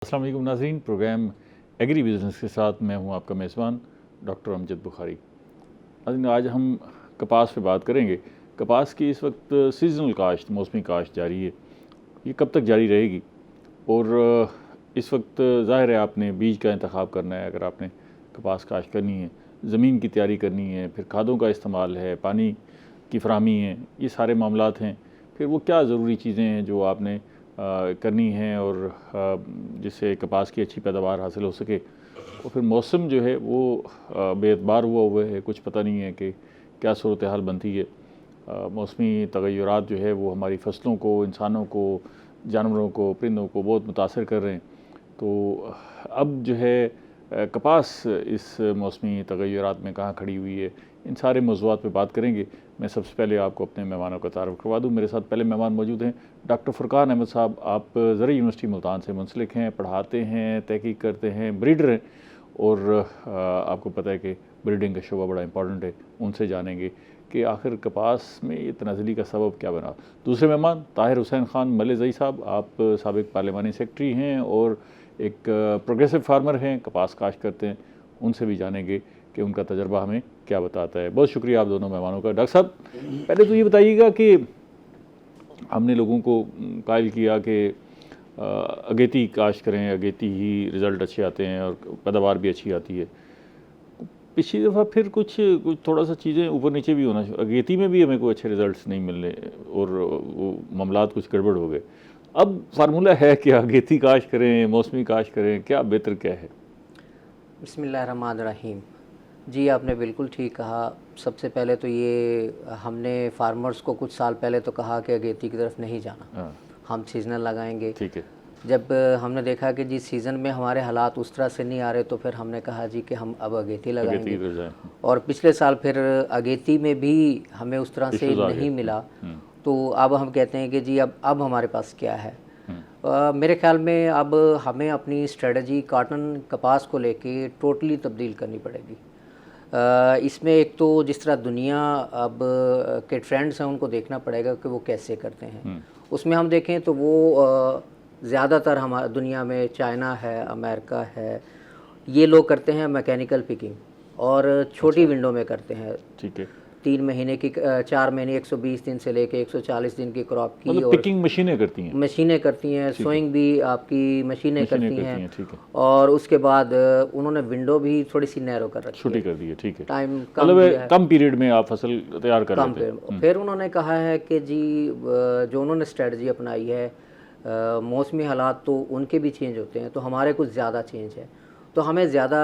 अस्सलाम वालेकुम नाज़रीन, प्रोग्राम एग्री बिज़नेस के साथ मैं हूं आपका मेज़बान डॉक्टर अमजद बुखारी। आज हम कपास पे बात करेंगे। कपास की इस वक्त सीज़नल काश्त, मौसमी काश्त जारी है। ये कब तक जारी रहेगी? और इस वक्त ज़ाहिर है आपने बीज का इंतखाब करना है। अगर आपने कपास काश्त करनी है, ज़मीन की तैयारी करनी है, फिर खादों का इस्तेमाल है, पानी की फराहमी है, ये सारे मामलात हैं। फिर वो क्या ज़रूरी चीज़ें हैं जो आपने करनी है और जिससे कपास की अच्छी पैदावार हासिल हो सके। और फिर मौसम जो है वो बेएतबार हुआ है, कुछ पता नहीं है कि क्या सूरत हाल बनती है। मौसमी तगय्युरात जो है वो हमारी फसलों को, इंसानों को, जानवरों को, परिंदों को बहुत मुतासर कर रहे हैं। तो अब जो है कपास इस मौसमी तगय्युरात में कहाँ खड़ी हुई है, इन सारे मौज़ूआत पे बात करेंगे। मैं सबसे पहले आपको अपने मेहमानों का तारुफ करवा दूँ। मेरे साथ पहले मेहमान मौजूद हैं डॉक्टर फ़ुरकान अहमद साहब। आप ज़रई यूनिवर्सिटी मुल्तान से मुंसलिक हैं, पढ़ाते हैं, तहकीक करते हैं, ब्रीडर हैं और आपको पता है कि ब्रीडिंग का शोबा बड़ा इंपॉर्टेंट है। उनसे जानेंगे कि आखिर कपास में ये तनाज़ुली का सबब क्या बना। दूसरे मेहमान ताहिर हुसैन ख़ान मल्लज़ई साहब, आप साबिक़ पार्लिमानी सेक्रेटरी हैं और एक प्रोग्रेसिव फार्मर हैं, कपास काश्त करते हैं। उनसे भी जानेंगे कि उनका तजर्बा हमें क्या बताता है। बहुत शुक्रिया आप दोनों मेहमानों का। डॉक्टर साहब, पहले तो ये बताइएगा कि हमने लोगों को कायल किया कि अगेती काश्त करें, अगेती ही रिज़ल्ट अच्छे आते हैं और पैदावार भी अच्छी आती है। पिछली दफ़ा फिर कुछ थोड़ा सा चीज़ें ऊपर नीचे भी होना, अगेती में भी हमें कोई अच्छे रिज़ल्ट्स नहीं मिलने और वो मामलात कुछ गड़बड़ हो गए। अब फार्मूला है क्या? अगेती काश्त करें, मौसमी काश्त करें, क्या बेहतर क्या है? बिस्मिल्लाहिर्रहमानिर्रहीम। जी, आपने बिल्कुल ठीक कहा। सबसे पहले तो ये हमने फार्मर्स को कुछ साल पहले तो कहा कि अगेती की तरफ नहीं जाना, हम सीज़नल लगाएंगे। ठीक है। जब हमने देखा कि जिस सीज़न में हमारे हालात उस तरह से नहीं आ रहे तो फिर हमने कहा जी कि हम अब अगेती लगाएंगे। और पिछले साल फिर अगेती में भी हमें उस तरह से नहीं मिला, तो अब हम कहते हैं कि जी अब हमारे पास क्या है। मेरे ख्याल में अब हमें अपनी स्ट्रेटजी कॉटन कपास को लेके टोटली तब्दील करनी पड़ेगी। इसमें एक तो जिस तरह दुनिया अब के ट्रेंड्स हैं उनको देखना पड़ेगा कि वो कैसे करते हैं। उसमें हम देखें तो वो ज़्यादातर हमारे दुनिया में चाइना है, अमेरिका है, ये लोग करते हैं मैकेनिकल पिकिंग और छोटी विंडो में करते हैं। ठीक है। 3 महीने की 4 महीने 120 दिन से लेके 140 दिन की क्रॉप की, मतलब और पिकिंग मशीनें करती हैं। मशीनें करती हैं, सोइंग भी आपकी मशीनें करती हैं। ठीक है। और उसके बाद उन्होंने विंडो भी थोड़ी सी नैरो कर रखी है, छोटी कर दी है। ठीक है। टाइम कम मतलब दिया है, कम पीरियड में आप फसल तैयार कर लेते हैं। फिर उन्होंने कहा है कि जी जो उन्होंने स्ट्रेटजी अपनाई है, मौसमी हालात तो उनके भी चेंज होते हैं, तो हमारे कुछ ज़्यादा चेंज है, तो हमें ज़्यादा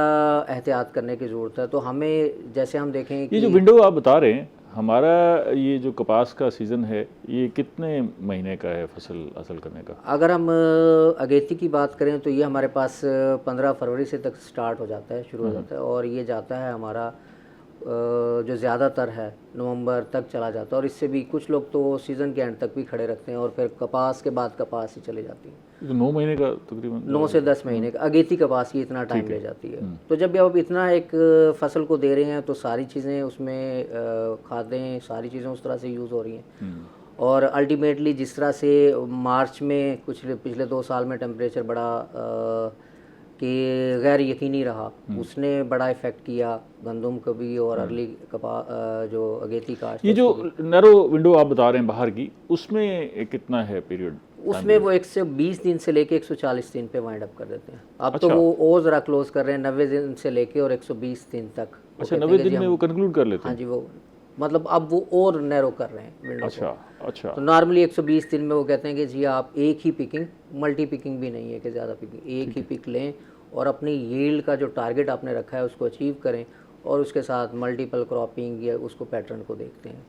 एहतियात करने की ज़रूरत है। तो हमें जैसे हम देखें ये कि जो विंडो आप बता रहे हैं, हमारा ये जो कपास का सीज़न है ये कितने महीने का है फसल हासिल करने का? अगर हम अगेती की बात करें तो ये हमारे पास 15 फरवरी से तक स्टार्ट हो जाता है, शुरू हो जाता है, और ये जाता है हमारा जो ज़्यादातर है नवंबर तक चला जाता है। और इससे भी कुछ लोग तो सीज़न के एंड तक भी खड़े रखते हैं, और फिर कपास के बाद कपास ही चली जाती है। तो 9 महीने का तकरीबन 9 से 10 महीने का अगेती कपास की इतना टाइम ले जाती है। तो जब आप इतना एक फसल को दे रहे हैं तो सारी चीज़ें उसमें खादें, सारी चीज़ें उस तरह से यूज़ हो रही हैं। और अल्टीमेटली जिस तरह से मार्च में कुछ पिछले 2 साल में टेम्परेचर बड़ा कि गैर यकीनी रहा, उसने बड़ा इफ़ेक्ट किया गंदम को भी और अर्ली जो अगेती काश्त। ये जो नैरो विंडो आप बता रहे हैं बाहर की, उसमें कितना है पीरियड? उसमें वो 120 दिन से लेके 140 दिन पे वाइंड अप कर देते हैं। अब तो वो और ज़रा क्लोज कर रहे हैं 90 दिन से लेके और 120 दिन तक। अच्छा, 90 दिन में वो कंक्लूड कर लेते हैं? हाँ जी, वो मतलब अब वो और नैरो कर रहे हैं विंडो को। अच्छा। तो नॉर्मली 120 दिन में वो कहते हैं कि जी आप एक ही पिकिंग, मल्टी पिकिंग भी नहीं है कि ज़्यादा पिकिंग, एक ही पिक लें और अपनी यील्ड का जो टारगेट आपने रखा है उसको अचीव करें, और उसके साथ मल्टीपल क्रॉपिंग या उसको पैटर्न को देखते हैं।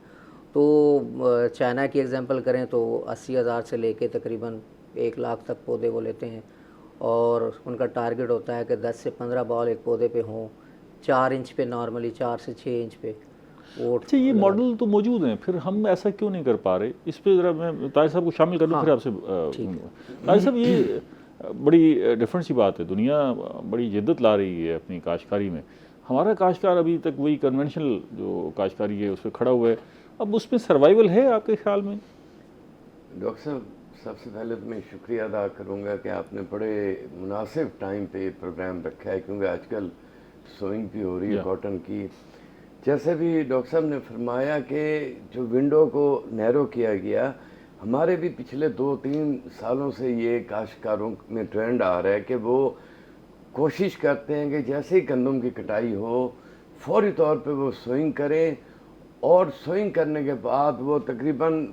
तो चाइना की एग्जांपल करें तो 80,000 से लेके तकरीबन 1 लाख तक पौधे वो लेते हैं, और उनका टारगेट होता है कि 10 से 15 बॉल एक पौधे पे हों, 4 इंच पे, नॉर्मली 4 से 6 इंच पे। अच्छा, ये मॉडल तो मौजूद हैं, फिर हम ऐसा क्यों नहीं कर पा रहे? इस पे ज़रा मैं ताहिर साहब को शामिल कर लूँ। फिर आपसे ताहिर साहब, ये बड़ी डिफरेंट सी बात है, दुनिया बड़ी जिद्दत ला रही है अपनी काश्तकारी में। हमारा काश्तकार अभी तक वही कन्वेंशनल जो काश्तकारी है उस पर खड़ा हुआ है। अब उसमें सर्वाइवल है आपके ख्याल में? डॉक्टर साहब, सबसे पहले तो मैं शुक्रिया अदा करूँगा कि आपने बड़े मुनासिब टाइम पे प्रोग्राम रखा है, क्योंकि आजकल सोइंग भी हो रही है कॉटन की। जैसे भी डॉक्टर साहब ने फरमाया कि जो विंडो को नैरो किया गया, हमारे भी पिछले 2-3 सालों से ये काश्तकारों में ट्रेंड आ रहा है कि वो कोशिश करते हैं कि जैसे ही गंदम की कटाई हो फौरी तौर पे वो सोइंग करें, और सोइंग करने के बाद वो तकरीबन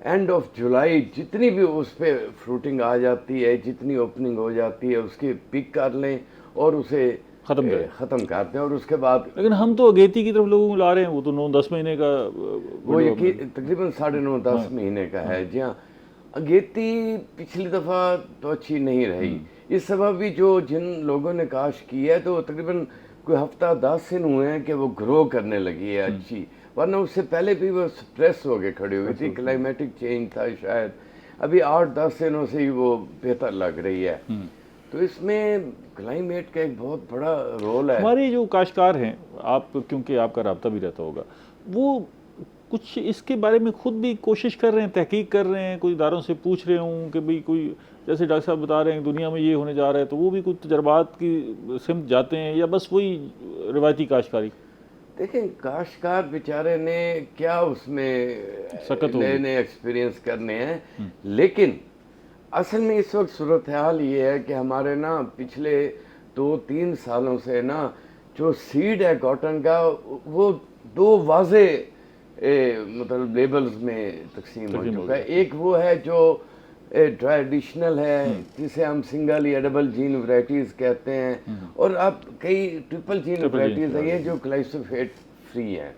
एंड ऑफ जुलाई जितनी भी उस पर फ्रूटिंग आ जाती है, जितनी ओपनिंग हो जाती है, उसकी पिक कर लें और उसे ख़त्म करते हैं। और उसके बाद लेकिन हम तो अगेती की तरफ लोगों को ला रहे हैं, वो तो 9-10 महीने का वो तकरीबन 9.5-10 महीने का है। जी हाँ, अगेती पिछली दफ़ा तो अच्छी नहीं रही। इस सबब भी जो जिन लोगों ने काश की है तो तकरीबन कोई हफ्ता 10 दिन हुए हैं कि वो ग्रो करने लगी है अच्छी, वरना उससे पहले भी वो स्ट्रेस हो के खड़ी हुई थी, क्लाइमेटिक चेंज था शायद। अभी 8-10 दिनों से ही वो बेहतर लग रही है। तो इसमें क्लाइमेट का एक बहुत बड़ा रोल है। हमारे जो काश्तकार हैं, आप क्योंकि आपका राब्ता भी रहता होगा, वो कुछ इसके बारे में खुद भी कोशिश कर रहे हैं, तहकीक कर रहे हैं, कोई इदारों से पूछ रहे हूँ कि भाई कोई, जैसे डॉक्टर साहब बता रहे हैं दुनिया में ये होने जा रहा है, तो वो भी कुछ तजर्बात की सिमत जाते हैं या बस वही रिवायती काश्तकारी? देखें, काश्तकार बेचारे ने क्या उसमें नए नए एक्सपीरियंस करने हैं, लेकिन असल में इस वक्त सूरत हाल ये है कि हमारे ना पिछले 2-3 सालों से ना जो सीड है कॉटन का वो 2 वाज़े मतलब लेबल्स में तकसीम हो चुका है। एक वो है जो ट्रेडिशनल है, जिसे हम सिंगल या डबल जीन वैरायटीज़ कहते हैं, और अब कई ट्रिपल जीन वैरायटीज़ हैं ये जो ग्लाइफोसेट फ्री है,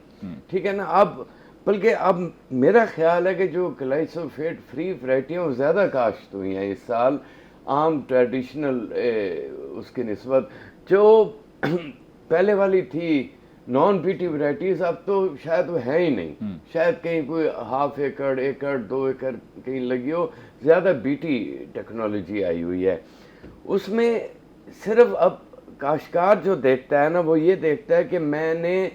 ठीक है ना। अब बल्कि अब मेरा ख्याल है कि जो ग्लाइफोसेट फ्री वैरायटियाँ वो ज़्यादा काश्त हुई हैं इस साल आम ट्रेडिशनल उसकी निस्बत। जो पहले वाली थी नॉन पीटी वैरायटीज़, अब तो शायद वो है ही नहीं। शायद कहीं कोई 1/2 एकड़ 2 एकड़ कहीं लगी हो, ज़्यादा बीटी टेक्नोलॉजी आई हुई है उसमें। सिर्फ अब काश्तकार जो देखता है ना, वो ये देखता है कि मैंने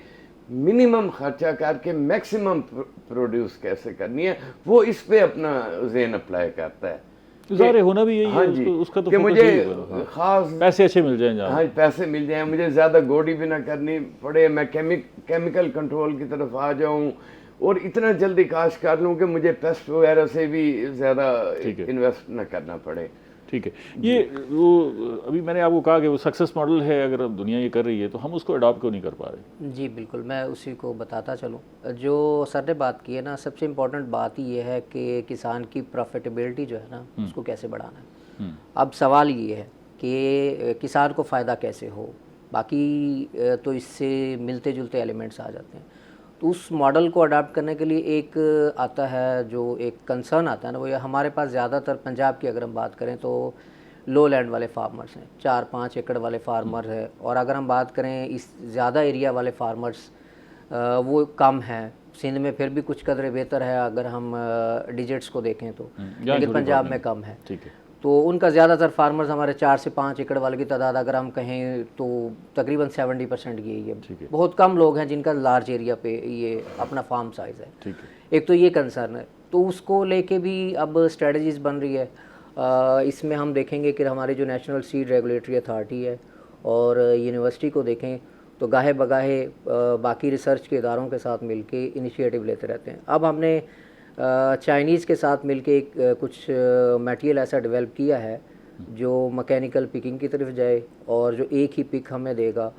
मिनिमम खर्चा करके मैक्सिमम प्रोड्यूस कैसे करनी है, वो इस पे अपना ज़हन अप्लाई करता है। ज़ाहिर होना भी यही है, उसका तो कि मुझे ख़ास पैसे अच्छे मिल जाएं, हाँ पैसे मिल जाएं, मुझे ज़्यादा गोडी भी ना करनी पड़े, मैं केमिकल कंट्रोल की तरफ आ जाऊं और इतना जल्दी काश कर लूं कि मुझे पेस्ट वगैरह से भी ज़्यादा इन्वेस्ट ना करना पड़े। ठीक है, ये वो अभी मैंने आपको कहा कि वो सक्सेस मॉडल है, अगर अब दुनिया ये कर रही है तो हम उसको अडॉप्ट क्यों नहीं कर पा रहे? जी बिल्कुल, मैं उसी को बताता चलूँ। जो सर ने बात की है ना, सबसे इम्पोर्टेंट बात ये है कि किसान की प्रॉफिटेबिलिटी जो है ना उसको कैसे बढ़ाना है। अब सवाल ये है कि किसान को फ़ायदा कैसे हो, बाकी तो इससे मिलते जुलते एलिमेंट्स आ जाते हैं। तो उस मॉडल को अडाप्ट करने के लिए एक आता है, जो एक कंसर्न आता है ना, वो ये हमारे पास ज़्यादातर पंजाब की अगर हम बात करें तो लो लैंड वाले फार्मर्स हैं, 4-5 एकड़ वाले फार्मर है, और अगर हम बात करें इस ज़्यादा एरिया वाले फार्मर्स वो कम हैं। सिंध में फिर भी कुछ कदर बेहतर है अगर हम डिजिट्स को देखें तो, लेकिन पंजाब में कम है। ठीक है, तो उनका ज़्यादातर फार्मर्स हमारे 4 से 5 एकड़ वाले की तादाद अगर हम कहें तो तकरीबन 70% की है। बहुत कम लोग हैं जिनका लार्ज एरिया पे ये अपना फार्म साइज़ है। ठीक है, एक तो ये कंसर्न है, तो उसको लेके भी अब स्ट्रेटजीज़ बन रही है। इसमें हम देखेंगे कि हमारी जो नेशनल सीड रेगुलेटरी अथॉरिटी है और यूनिवर्सिटी को देखें तो गाहे बगाहे बाकी रिसर्च के इदारों के साथ मिलके इनिशिएटिव लेते रहते हैं। अब हमने चाइनीज़ के साथ मिलके एक कुछ मटेरियल ऐसा डेवलप किया है जो मैकेनिकल पिकिंग की तरफ जाए और जो एक ही पिक हमें देगा,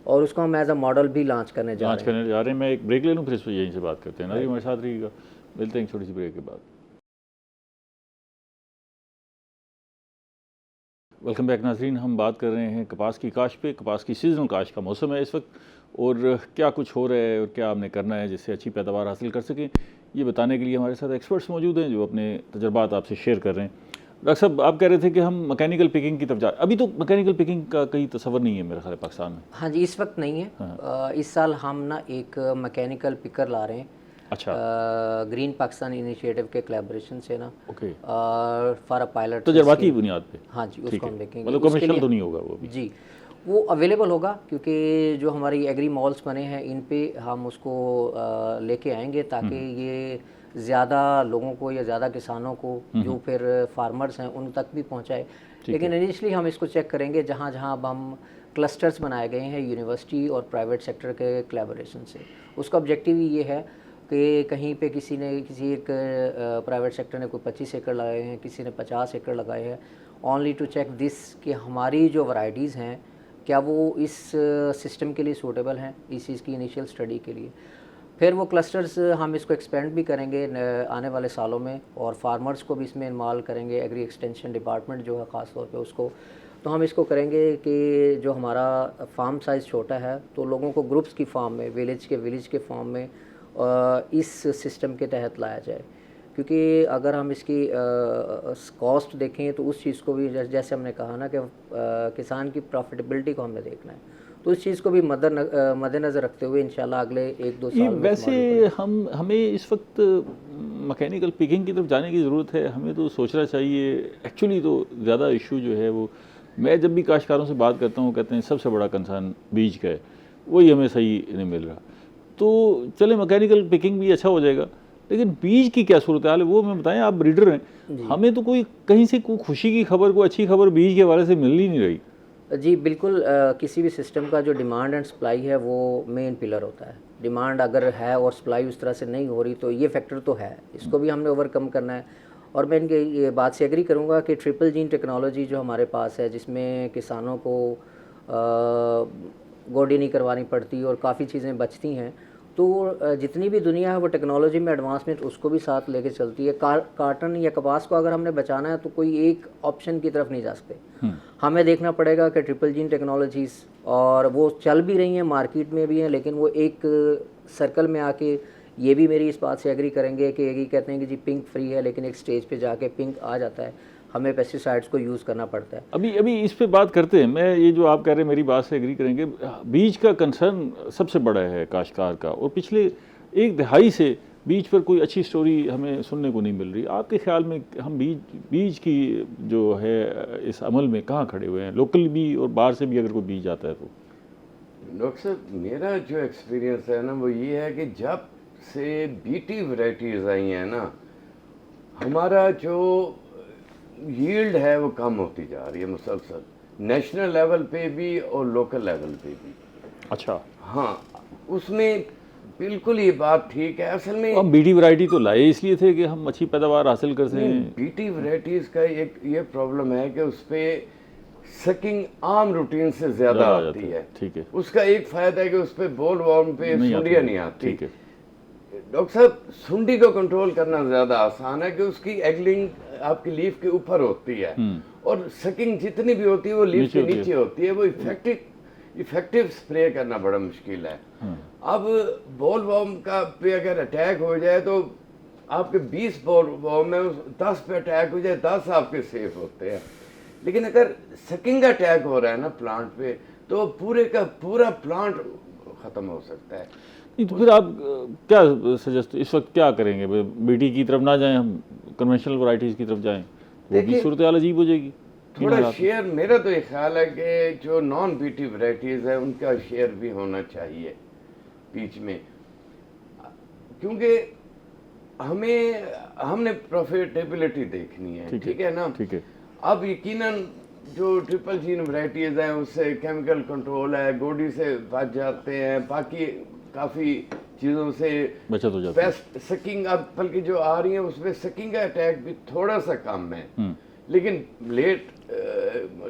और उसको हम एज अ मॉडल भी लॉन्च करने जा रहे हैं। मैं एक ब्रेक ले लूँ, फिर इस पर यहीं से बात करते हैं ना, हमारे साथ रहिएगा। मिलते हैं एक छोटी सी ब्रेक के बाद। वेलकम बैक नाज़रीन, हम बात कर रहे हैं कपास की काश पे। कपास की सीजनल काश का मौसम है इस वक्त, और क्या कुछ हो रहा है और क्या आपने करना है जिससे अच्छी पैदावार हासिल कर सकें, ये बताने के लिए हमारे साथ एक्सपर्ट्स मौजूद हैं जो अपने तजर्बात आपसे शेयर कर रहे हैं। डॉक्टर साहब, आप कह रहे थे कि हम मैकेनिकल पिकिंग की तरफ जा, अभी तो मैकेनिकल पिकिंग का कहीं तस्वर नहीं है मेरे ख्याल पाकिस्तान में। हाँ जी, इस वक्त नहीं है। इस साल हम ना एक मैकेनिकल पिकर ला रहे हैं। अच्छा, ग्रीन पाकिस्तान इनिशिएटिव के कोलैबोरेशन से ना, ओके, फॉर अ पायलट तजर्बाती बुनियाद पे। हाँ जी, उसको हम देखेंगे। मतलब कमर्शियल तो नहीं होगा वो भी? जी, वो अवेलेबल होगा, क्योंकि जो हमारी एग्री मॉल्स बने हैं इन पे हम उसको लेके आएंगे ताकि ये ज़्यादा लोगों को या ज़्यादा किसानों को जो फिर फार्मर्स हैं उन तक भी पहुँचाए। लेकिन इनिशियली हम इसको चेक करेंगे जहाँ जहाँ अब हम क्लस्टर्स बनाए गए हैं यूनिवर्सिटी और प्राइवेट सेक्टर के कोलैबोरेशन से। उसका ऑब्जेक्टिव ही ये है कि कहीं पे किसी एक प्राइवेट सेक्टर ने कोई 25 एकड़ लगाए हैं, किसी ने 50 एकड़ लगाए हैं, ओनली टू चेक दिस कि हमारी जो वैरायटीज़ हैं क्या वो इस सिस्टम के लिए सूटेबल हैं, इस चीज़ की इनिशियल स्टडी के लिए। फिर वो क्लस्टर्स हम इसको एक्सपेंड भी करेंगे आने वाले सालों में और फार्मर्स को भी इसमें इन्वॉल्व करेंगे, एग्री एक्सटेंशन डिपार्टमेंट जो है ख़ास तौर पे उसको। तो हम इसको करेंगे कि जो हमारा फार्म साइज़ छोटा है तो लोगों को ग्रुप्स की फार्म में, विलेज के फार्म में इस सिस्टम के तहत लाया जाए। क्योंकि अगर हम इसकी कॉस्ट देखें तो उस चीज़ को भी जैसे हमने कहा ना कि किसान की प्रॉफिटेबिलिटी को हमने देखना है, तो इस चीज़ को भी मद्देनज़र रखते हुए इंशाल्लाह अगले 1-2 साल में वैसे हमें इस वक्त मैकेनिकल पिकिंग की तरफ जाने की ज़रूरत है। हमें तो सोचना चाहिए, एक्चुअली तो ज़्यादा इशू जो है वो, मैं जब भी काश्तकारों से बात करता हूँ कहते हैं सबसे बड़ा कंसर्न बीज का है, वही हमें सही नहीं मिल रहा। तो चले मैकेनिकल पिकिंग भी अच्छा हो जाएगा, लेकिन बीज की क्या सूरत हाल है वो हमें बताएं। आप ब्रीडर हैं, हमें तो कोई कहीं से कोई खुशी की खबर, कोई अच्छी खबर बीज के हवाले से मिल ही नहीं रही। जी बिल्कुल, किसी भी सिस्टम का जो डिमांड एंड सप्लाई है वो मेन पिलर होता है। डिमांड अगर है और सप्लाई उस तरह से नहीं हो रही तो ये फैक्टर तो है, इसको भी हमने ओवरकम करना है। और मैं इनके ये बात से एग्री करूँगा कि ट्रिपल जीन टेक्नोलॉजी जो हमारे पास है, जिसमें किसानों को गोडी नहीं करवानी पड़ती और काफ़ी चीज़ें बचती हैं, तो जितनी भी दुनिया है वो टेक्नोलॉजी में एडवांसमेंट उसको भी साथ लेके चलती है। काटन या कपास को अगर हमने बचाना है तो कोई एक ऑप्शन की तरफ नहीं जा सकते, हमें देखना पड़ेगा कि ट्रिपल जीन टेक्नोलॉजीज़, और वो चल भी रही हैं, मार्केट में भी हैं, लेकिन वो एक सर्कल में आके ये भी मेरी इस बात से एग्री करेंगे कि ये कहते हैं कि जी पिंक फ्री है, लेकिन एक स्टेज पे जाके पिंक आ जाता है, हमें पेस्टिसाइड्स को यूज़ करना पड़ता है। अभी इस पे बात करते हैं। मैं ये जो आप कह रहे हैं मेरी बात से एग्री करेंगे, बीज का कंसर्न सबसे बड़ा है काश्तकार का, और पिछले 1 दहाई से बीज पर कोई अच्छी स्टोरी हमें सुनने को नहीं मिल रही। आपके ख्याल में हम बीज की जो है इस अमल में कहाँ खड़े हुए हैं, लोकल भी और बाहर से भी अगर कोई बीज आता है तो? डॉक्टर साहब, मेरा जो एक्सपीरियंस है ना वो ये है कि जब से बीटी वैरायटीज़ आई हैं ना, हमारा जो यील्ड है वो कम होती जा रही है मुसलसल, नेशनल लेवल पे भी और लोकल लेवल पे भी। अच्छा, हाँ, उसमें बिल्कुल ये बात ठीक है। असल में हम बीटी वैरायटी तो लाए इसलिए थे कि हम अच्छी पैदावार हासिल कर सकें। बीटी वैरायटीज़ का एक ये प्रॉब्लम है कि उस पर सकिंग आम रूटीन से ज़्यादा आती है। ठीक है, उसका एक फ़ायदा है कि उस पर बोल वॉर्म पे सुंडियाँ नहीं आती। ठीक है डॉक्टर साहब, सुंडी को कंट्रोल करना ज़्यादा आसान है कि उसकी एगलिंग आपकी लीफ के ऊपर होती है और सकिंग जितनी भी होती है वो लीफ के नीचे होती है। वो इफेक्टिव स्प्रे करना बड़ा मुश्किल है। अब बॉल वॉर्म का पे अगर अटैक हो जाए तो आपके 20 बॉल वॉर्म में 10 पे अटैक हो जाए, 10 आपके सेफ होते हैं। लेकिन अगर सकिंग अटैक हो रहा है ना प्लांट पे, तो पूरे का पूरा प्लांट ख़त्म हो सकता है। नहीं तो फिर आप क्या सजेस्ट इस वक्त क्या करेंगे? बीटी की तरफ ना जाएं, हम कन्वेंशनल वैरायटीज़ की तरफ जाएं, वो भी सूरत हाल अजीब हो जाएगी। थोड़ा शेयर, मेरा तो ये ख्याल है कि जो नॉन बीटी वैरायटीज़ है उनका शेयर भी होना चाहिए बीच में, क्योंकि हमने प्रॉफिटेबिलिटी देखनी है। ठीक है ना? ठीक है। अब यकीनन जो ट्रिपल जीन वैरायटीज़ हैं उससे केमिकल कंट्रोल है, गोडी से बच जाते हैं, बाकी काफ़ी चीज़ों से बचत हो जाती है। पेस्ट सकिंग अब बल्कि जो आ रही है उसमें सकिंग का अटैक भी थोड़ा सा कम है, लेकिन लेट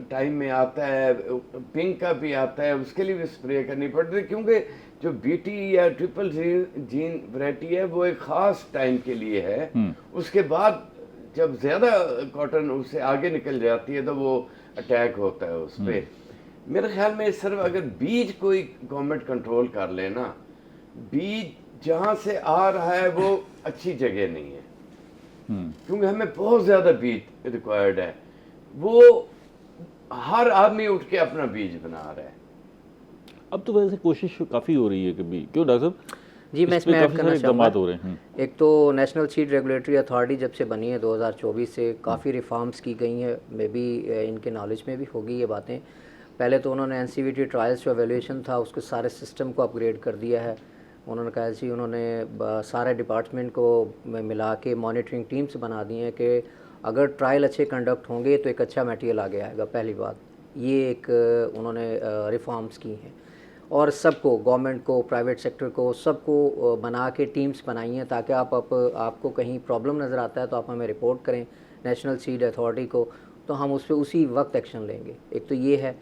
टाइम में आता है। पिंक का भी आता है, उसके लिए भी स्प्रे करनी पड़ती है, क्योंकि जो बीटी या ट्रिपल जीन वैरायटी है वो एक ख़ास टाइम के लिए है। उसके बाद जब ज़्यादा कॉटन उससे आगे निकल जाती है तो वो अटैक होता है उस पर। मेरे ख्याल में सिर्फ अगर बीज कोई गवर्नमेंट कंट्रोल कर ले ना, बीज जहाँ से आ रहा है वो अच्छी जगह नहीं है, क्योंकि हमें बहुत ज़्यादा बीज रिक्वायर्ड है। वो हर आदमी उठ के अपना बीज बना रहा है। अब तो वैसे कोशिश काफ़ी हो रही है कि भी, क्यों डॉक्टर साहब? जी, मैं इसमें ऐड करना चाहूँगा। हो रहे हैं। एक तो नेशनल सीड रेगुलेटरी अथॉरिटी जब से बनी है 2024 से काफ़ी रिफॉर्म्स की गई हैं, मे बी इनके नॉलेज में भी होगी ये बातें। पहले तो उन्होंने एनसीवीटी ट्रायल्स जो एवेल्यूएशन था उसके सारे सिस्टम को अपग्रेड कर दिया है। उन्होंने कहा जी उन्होंने सारे डिपार्टमेंट को मिला के मॉनिटरिंग टीम्स बना दी हैं कि अगर ट्रायल अच्छे कंडक्ट होंगे तो एक अच्छा मटेरियल आगे आएगा। पहली बात ये एक उन्होंने रिफॉर्म्स की हैं और सबको, गवर्नमेंट को, प्राइवेट सेक्टर को, सबको बना के टीम्स बनाई हैं ताकि आपको कहीं प्रॉब्लम नज़र आता है तो आप हमें रिपोर्ट करें नेशनल सीड अथॉरिटी को, तो हम उस पर उसी वक्त एक्शन लेंगे। एक तो ये है।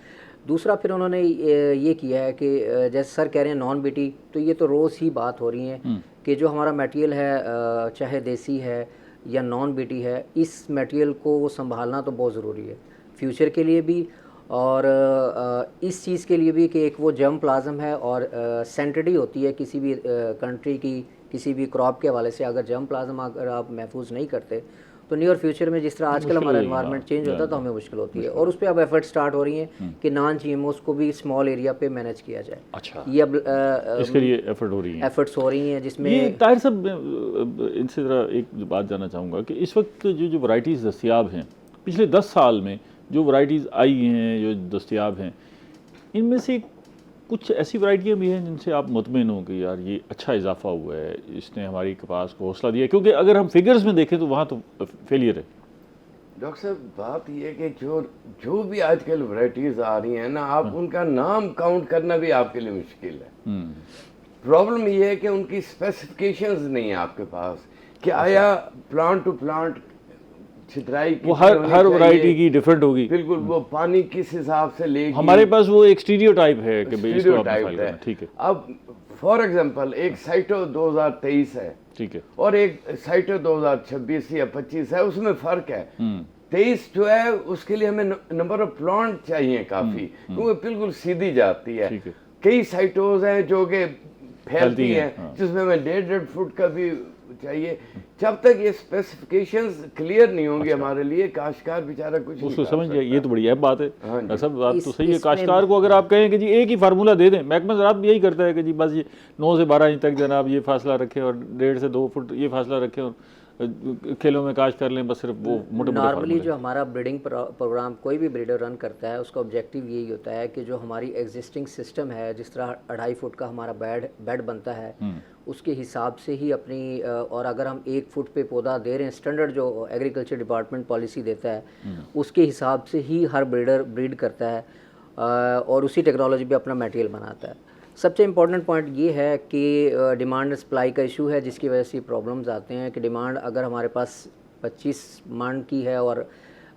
दूसरा फिर उन्होंने ये किया है कि जैसे सर कह रहे हैं नॉन बीटी, तो ये तो रोज़ ही बात हो रही है कि जो हमारा मटेरियल है चाहे देसी है या नॉन बीटी है, इस मटेरियल को संभालना तो बहुत ज़रूरी है फ्यूचर के लिए भी और इस चीज़ के लिए भी कि एक वो जर्म प्लाज्म है और सेंटिटी होती है किसी भी कंट्री की, किसी भी क्रॉप के हवाले से। अगर जर्म प्लाज्म अगर आप महफूज नहीं करते तो नियर फ्यूचर में जिस तरह आजकल हमारा एनवायरनमेंट चेंज होता है तो हमें मुश्किल होती है और उस पर अब एफर्ट स्टार्ट हो रही हैं कि नॉन जीएमओस को भी स्मॉल एरिया पे मैनेज किया जाए। अच्छा, ये अब इसके लिए एफर्ट हो रही है, एफर्ट्स हो रही हैं जिसमें ये ताहिर साहब इनसे ज़रा एक बात जानना चाहूँगा कि इस वक्त जो वैराइटीज़ दस्तियाब हैं, पिछले 10 साल में जो वैराइटीज़ आई हैं, जो दस्तियाब हैं, इनमें से कुछ ऐसी वैराइटियाँ भी हैं जिनसे आप मुतमिन हो कि यार ये अच्छा इजाफा हुआ है, इसने हमारी कपास को हौसला दिया? क्योंकि अगर हम फिगर्स में देखें तो वहाँ तो फेलियर है। डॉक्टर साहब बात ये है कि जो भी आजकल वैराइटीज़ आ रही हैं ना, आप उनका नाम काउंट करना भी आपके लिए मुश्किल है। प्रॉब्लम ये है कि उनकी स्पेसिफिकेशंस नहीं है आपके पास कि आया प्लांट टू प्लांट छितराई की वो हर वैरायटी की डिफरेंट होगी। बिल्कुल, वो पानी किस हिसाब से लेगी। हमारे पास वो एक स्टीरियोटाइप है कि भाई इसको आपने फाइल करना, ठीक है। अब फॉर एग्जांपल एक साइटो 2023 है, ठीक है, और एक साइटो 2026 या 25 है, उसमें फर्क है। 23 जो है उसके लिए हमें नंबर ऑफ प्लांट चाहिए काफी, क्योंकि बिल्कुल सीधी जाती है। कई साइटोज हैं जो कि फैलती हैं, जिसमें हमें 1.5 फुट का भी चाहिए। जब तक ये स्पेसिफिकेशंस क्लियर नहीं होंगे हमारे लिए, काश्तकार बेचारा कुछ उसको समझ जाए। ये तो बड़ी अहम बात है। सब बात तो सही है। काश्तकार को अगर आप कहें कि जी एक ही फार्मूला दे दें, महकमा ज़राअत भी यही करता है कि जी बस ये 9 से 12 इंच तक जनाब ये फासला रखें और 1.5 से 2 फुट ये फासला रखें और खेलों में काश कर लें, बस सिर्फ वो मोटे नॉर्मली जो हमारा ब्रीडिंग प्रोग्राम कोई भी ब्रीडर रन करता है उसका ऑब्जेक्टिव यही होता है कि जो हमारी एग्जिस्टिंग सिस्टम है, जिस तरह 2.5 फुट का हमारा बेड बनता है, उसके हिसाब से ही अपनी और अगर हम 1 फुट पे पौधा दे रहे हैं, स्टैंडर्ड जो एग्रीकल्चर डिपार्टमेंट पॉलिसी देता है उसके हिसाब से ही हर ब्रीडर ब्रीड करता है और उसी टेक्नोलॉजी पे अपना मटेरियल बनाता है। सबसे इम्पॉर्टेंट पॉइंट ये है कि डिमांड सप्लाई का इशू है, जिसकी वजह से प्रॉब्लम्स आते हैं कि डिमांड अगर हमारे पास 25 मन की है और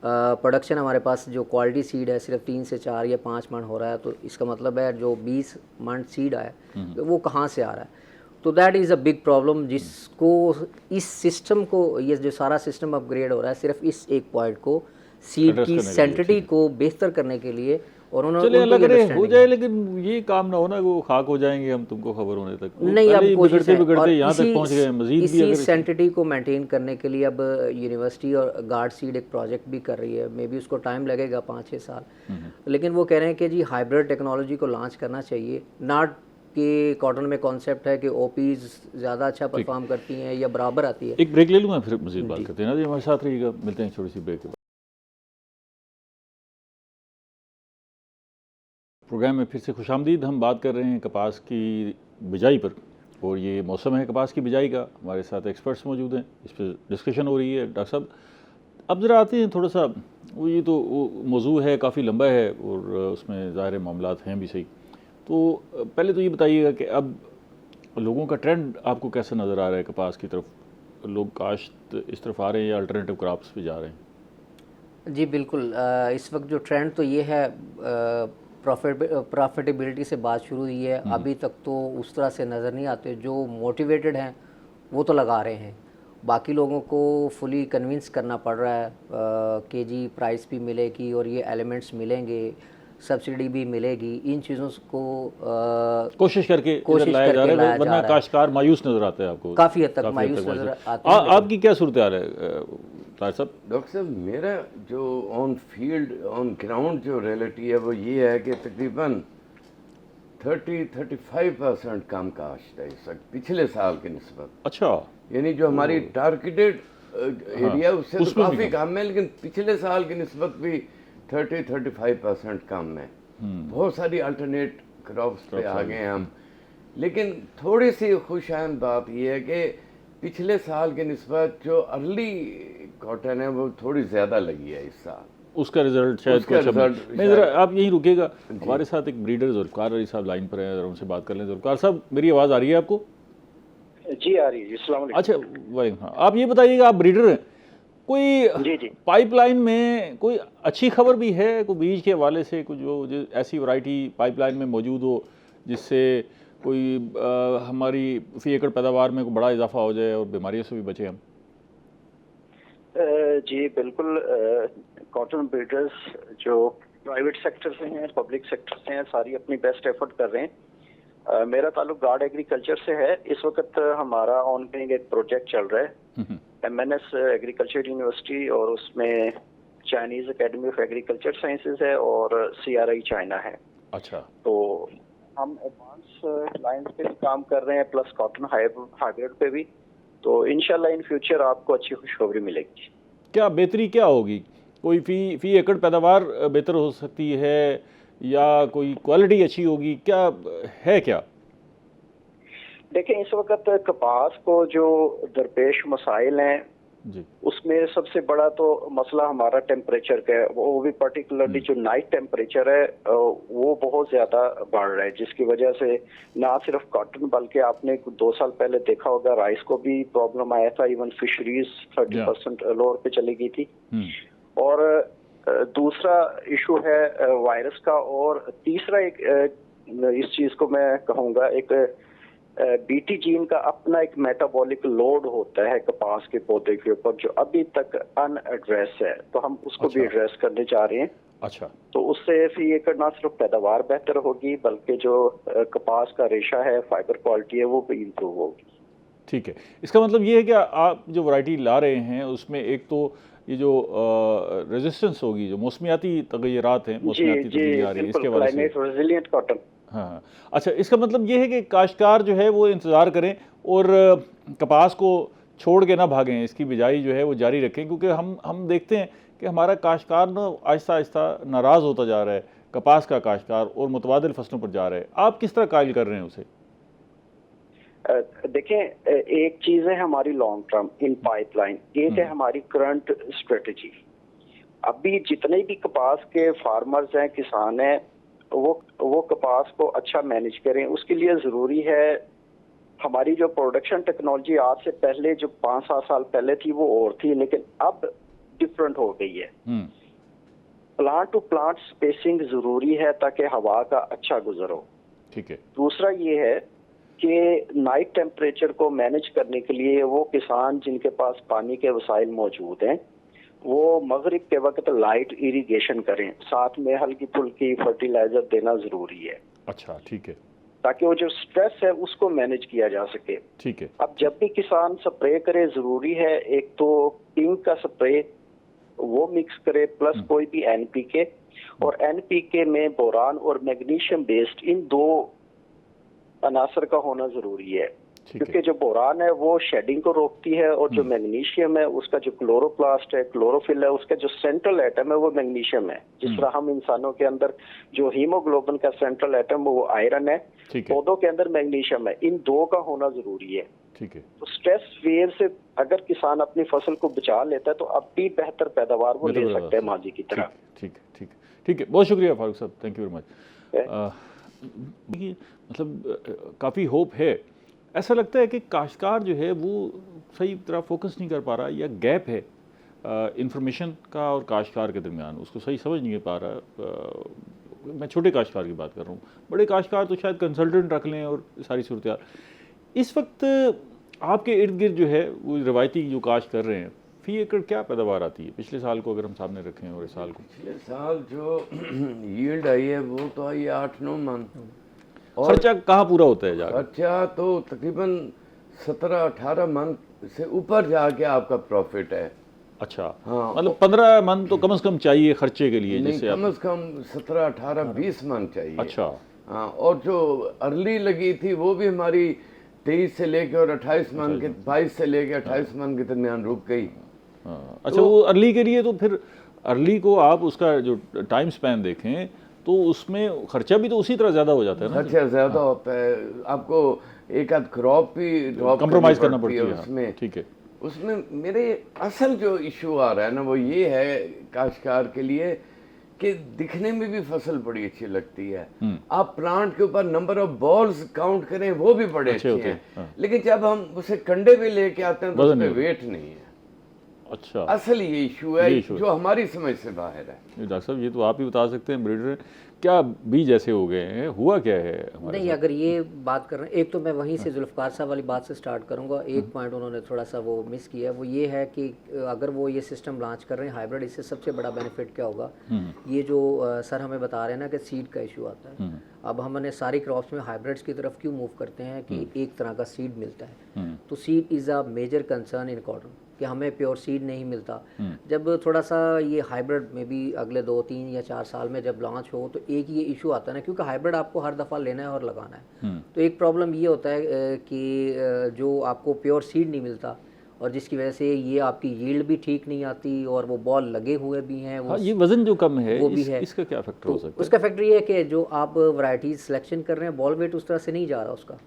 प्रोडक्शन हमारे पास जो क्वालिटी सीड है सिर्फ 3 से 4 या 5 मन हो रहा है, तो इसका मतलब है जो 20 मन सीड आया तो वो कहाँ से आ रहा है। तो that is a big problem, जिसको इस सिस्टम को, ये जो सारा सिस्टम अपग्रेड हो रहा है सिर्फ इस एक पॉइंट को, सीड की सेंटिटी को बेहतर करने के लिए। और उन्होंने अलग हो जाए, लेकिन ये काम ना हो ना वो खाक हो जाएंगे हम तुमको खबर होने तक। नहीं, अब बिगड़ते यहाँ तक पहुँच गए। मजीद इसी सेंटिटी को मेंटेन करने के लिए अब यूनिवर्सिटी और गार्ड सीड एक प्रोजेक्ट भी कर रही है। मे बी उसको टाइम लगेगा 5-6 साल, लेकिन वो कह रहे हैं कि जी हाइब्रिड टेक्नोलॉजी को लॉन्च करना चाहिए। नॉट कि कॉटन में कॉन्सेप्ट है कि ओपीज ज़्यादा अच्छा परफॉर्म करती हैं या बराबर आती है। एक ब्रेक ले लूँगा, फिर मजीद बात करते हैं ना जी। हमारे साथ रहिएगा, मिलते हैं छोटी सी ब्रेक के बाद। प्रोग्राम में फिर से खुशामदीद। हम बात कर रहे हैं कपास की बिजाई पर, और ये मौसम है कपास की बिजाई का। हमारे साथ एक्सपर्ट्स मौजूद हैं, इस पर डिस्कशन हो रही है। डॉक्टर साहब अब ज़रा आते हैं थोड़ा सा, वो ये तो मौजू है काफ़ी लंबा है और उसमें ज़ाहिर मामलात हैं भी सही। तो पहले तो ये बताइएगा कि अब लोगों का ट्रेंड आपको कैसा नज़र आ रहा है कपास की तरफ? लोग काश्त इस तरफ आ रहे हैं या अल्टरनेटिव क्रॉप्स पे जा रहे हैं? जी बिल्कुल, इस वक्त जो ट्रेंड तो ये है, प्रॉफिटेबिलिटी से बात शुरू हुई है, अभी तक तो उस तरह से नज़र नहीं आते। जो मोटिवेटेड हैं वो तो लगा रहे हैं, बाकी लोगों को फुली कन्विंस करना पड़ रहा है कि जी प्राइस भी मिलेगी और ये एलिमेंट्स मिलेंगे, सब्सिडी भी मिलेगी। इन चीज़ों को कोशिश करके लाया जा रहा है, वरना काश्तकार मायूस नज़र आता है आपको? काफ़ी हद तक मायूस नज़र आता है। आपकी क्या सूरत हाल है साहब? डॉक्टर साहब मेरा जो ऑन फील्ड ऑन ग्राउंड जो रियलिटी है वो ये है कि तकरीबन 30-35% कम काश्त है इस वक्त पिछले साल की निस्बत। अच्छा, यानी जो हमारी टारगेटेड एरिया उससे तो काफ़ी कम है, लेकिन पिछले साल की निस्बत भी 30-35% कम है। बहुत सारी अल्टरनेट क्रॉप्स पे आ गए हम, लेकिन थोड़ी सी खुशहाल बात यह है कि पिछले साल के निस्बत जो अर्ली कॉटन है वो थोड़ी ज़्यादा लगी है इस साल। उसका रिजल्ट शायद कुछ मैं ज़रा आप यहीं रुकेगा, हमारे साथ एक ब्रीडर ज़ुल्फ़कार अली साहब लाइन पर हैं, ज़रा उनसे बात कर लें। ज़ुल्फ़कार साहब, मेरी आवाज़ आ रही है आपको? जी आ रही है। अस्सलाम वालेकुम। अच्छा भाई, हाँ, आप ये बताइएगा, आप ब्रीडर हैं, कोई जी पाइपलाइन में कोई अच्छी खबर भी है, कोई बीज के हवाले से कुछ जो ऐसी वैरायटी पाइपलाइन में मौजूद हो जिससे कोई हमारी फी एकड़ पैदावार में कोई बड़ा इजाफा हो जाए और बीमारियों से भी बचे हम? जी बिल्कुल। कॉटन ब्रीडर्स जो प्राइवेट सेक्टर से हैं, पब्लिक सेक्टर से हैं, सारी अपनी बेस्ट एफर्ट कर रहे हैं। मेरा ताल्लुक गार्ड एग्रीकल्चर से है। इस वक्त हमारा ऑनगोइंग एक प्रोजेक्ट चल रहा है MNS एग्रीकल्चर यूनिवर्सिटी, और उसमें Chinese academy of agriculture sciences है और CRI चाइना है। अच्छा, तो हम एडवांस लाइन्स पे भी काम कर रहे हैं, प्लस कॉटन हाइब्रिड पे भी। तो इंशाल्लाह इन फ्यूचर आपको अच्छी खुशखबरी मिलेगी। क्या बेहतरी क्या होगी? कोई फी एकड़ पैदावार बेहतर हो सकती है या कोई क्वालिटी अच्छी होगी, क्या है क्या? देखें, इस वक्त कपास को जो दरपेश मसाइल हैं जी, उसमें सबसे बड़ा तो मसला हमारा टेम्परेचर का है। वो भी पर्टिकुलरली जो नाइट टेम्परेचर है वो बहुत ज्यादा बढ़ रहा है, जिसकी वजह से ना सिर्फ कॉटन बल्कि आपने 2 साल पहले देखा होगा राइस को भी प्रॉब्लम आया था। इवन फिशरीज 30% लोअर पे चली गई थी। और दूसरा इशू है वायरस का, और तीसरा एक इस चीज को मैं कहूँगा, एक BT जीन का अपना एक मेटाबॉलिक लोड होता है कपास के पौधे के ऊपर, जो अभी तक अनएड्रेस है। तो हम उसको भी एड्रेस करने जा रहे हैं। अच्छा, तो उससे फी एकड़ ना सिर्फ पैदावार बेहतर होगी बल्कि जो कपास का रेशा है, फाइबर क्वालिटी है, वो भी इम्प्रूव होगी। ठीक है। इसका मतलब ये है कि आप जो वैरायटी ला रहे हैं उसमें एक तो ये जो रेजिस्टेंस होगी, जो मौसमियाती तगय्युरात हैं, मौसमियाती तब्दीली आ रही है, इसके हवाले से। Climate resilient cotton. हाँ, अच्छा, इसका मतलब ये है कि काश्तकार जो है वो इंतज़ार करें और कपास को छोड़ के ना भागें, इसकी बिजाई जो है वो जारी रखें, क्योंकि हम देखते हैं कि हमारा काश्तकार ना आहिस्ता आहिस्ता नाराज़ होता जा रहा है, कपास का काश्तकार, और मुतबादिल फसलों पर जा रहा है। आप किस तरह कायल कर रहे हैं उसे? देखें, एक चीज है हमारी लॉन्ग टर्म इन पाइपलाइन, एक है हमारी करंट स्ट्रेटजी। अभी जितने भी कपास के फार्मर्स हैं, किसान हैं, वो कपास को अच्छा मैनेज करें। उसके लिए जरूरी है हमारी जो प्रोडक्शन टेक्नोलॉजी आज से पहले जो 5-7 साल पहले थी वो और थी, लेकिन अब डिफरेंट हो गई है। प्लांट टू प्लांट स्पेसिंग जरूरी है ताकि हवा का अच्छा गुजर हो। ठीक है। दूसरा ये है कि नाइट टेम्परेचर को मैनेज करने के लिए वो किसान जिनके पास पानी के वसाइल मौजूद हैं वो मगरिब के वक्त लाइट इरिगेशन करें, साथ में हल्की फुल्की फर्टिलाइजर देना जरूरी है। अच्छा, ठीक है, ताकि वो जो स्ट्रेस है उसको मैनेज किया जा सके। ठीक है। अब जब भी किसान स्प्रे करे, जरूरी है एक तो पिंक का स्प्रे वो मिक्स करे, प्लस कोई भी NPK, और NPK में बोरान और मैग्नीशियम बेस्ड इन 2 अनासर का होना जरूरी है, क्योंकि जो बोरान है वो शेडिंग को रोकती है, और जो मैग्नीशियम है उसका जो क्लोरोप्लास्ट है, क्लोरोफिल है, उसका जो सेंट्रल एटम है वो मैग्नीशियम है। जिस तरह हम इंसानों के अंदर जो हीमोग्लोबिन का सेंट्रल एटम वो आयरन है, पौधों के अंदर मैग्नीशियम है। इन 2 का होना जरूरी है। ठीक है। तो स्ट्रेस वेव से अगर किसान अपनी फसल को बचा लेता है तो अब भी बेहतर पैदावार वो ले सकते हैं माजी की तरह। ठीक है, ठीक है, बहुत शुक्रिया फारूक साहब, थैंक यू वेरी मच। मतलब काफ़ी होप है। ऐसा लगता है कि काश्तकार जो है वो सही तरह फोकस नहीं कर पा रहा, या गैप है इंफॉर्मेशन का और काश्तकार के दरमियान, उसको सही समझ नहीं पा रहा। मैं छोटे काश्तकार की बात कर रहा हूँ, बड़े काश्तकार तो शायद कंसल्टेंट रख लें और सारी सूरत। इस वक्त आपके इर्द गिर्द जो है वो रिवायती जो काश्त कर रहे हैं, फी एकड़ क्या पैदावार आती है पिछले साल को अगर हम सामने रखें और इस साल को? पिछले साल जो यील्ड आई है वो तो आई 8-9 मन, और खर्चा कहाँ पूरा होता है जाकर? खर्चा तो तकरीबन 17-18 मन से ऊपर जाके आपका प्रॉफिट है। अच्छा, हाँ, मतलब 15 मन तो कम से कम चाहिए खर्चे के लिए, नहीं, कम से कम 17-18-20 मन चाहिए। अच्छा, हाँ, और जो अर्ली लगी थी वो भी हमारी 23 से लेके और 28 मन के 22 से लेके 28 मन के दरमियान रुक गई। अच्छा, वो अर्ली के लिए तो फिर अर्ली को आप उसका जो टाइम स्पैन देखें तो उसमें खर्चा भी तो उसी तरह ज़्यादा हो जाता है ना, खर्चा ज़्यादा होता है, आपको एक आध क्रॉप भी ड्रॉप कंप्रोमाइज़ करना पड़ती है उसमें। ठीक है। उसमें मेरे असल जो इशू आ रहा है ना वो ये है काश्तकार के लिए कि दिखने में भी फसल बड़ी अच्छी लगती है, आप प्लांट के ऊपर नंबर ऑफ बॉल्स काउंट करें वो भी बड़े अच्छे हैं, लेकिन जब हम उसे कंडे पे लेके आते हैं तो उसमें वेट नहीं है। अच्छा, असल ये इशू है जो हमारी समझ से बाहर है। डॉक्टर साहब ये तो आप ही बता सकते हैं, ब्रीडर क्या बीज ऐसे हो गए हैं, हुआ क्या है हमारे नहीं, अगर ये बात कर रहे हैं, एक तो मैं वहीं से जुल्फ़कार साहब वाली बात से स्टार्ट करूंगा। एक पॉइंट उन्होंने थोड़ा सा वो मिस किया, वो ये है कि अगर वो ये सिस्टम लॉन्च कर रहे हैं हाइब्रिड, इससे सबसे बड़ा बेनिफिट क्या होगा, ये जो सर हमें बता रहे हैं ना कि सीड का इशू आता है। अब हमने सारी क्रॉप्स में हाइब्रिड्स की तरफ क्यों मूव करते हैं कि एक तरह का सीड मिलता है, तो seed is a major concern in cotton कि हमें प्योर सीड नहीं मिलता। जब थोड़ा सा ये हाइब्रिड में भी अगले 2, 3 या 4 साल में जब लॉन्च हो तो एक ये इशू आता है ना, क्योंकि हाइब्रिड आपको हर दफ़ा लेना है और लगाना है, तो एक प्रॉब्लम ये होता है कि जो आपको प्योर सीड नहीं मिलता और जिसकी वजह से ये आपकी यील्ड भी ठीक नहीं आती और वो बॉल लगे हुए भी हैं, वो ये वजन जो कम है वो भी है। इसका क्या फैक्टर हो सकता है? उसका फैक्टर ये है कि जो आप वैरायटीज सिलेक्शन कर रहे हैं, बॉल वेट उस तरह से नहीं जा रहा, उसका